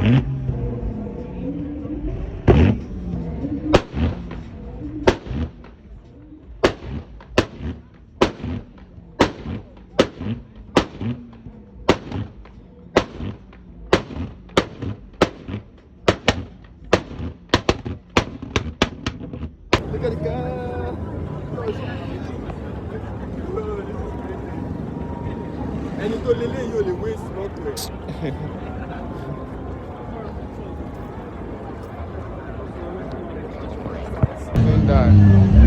Look at the guy. Ẹni tó lélẹ̀ yóò lè waste mọ́tò ẹ̀. Don't die.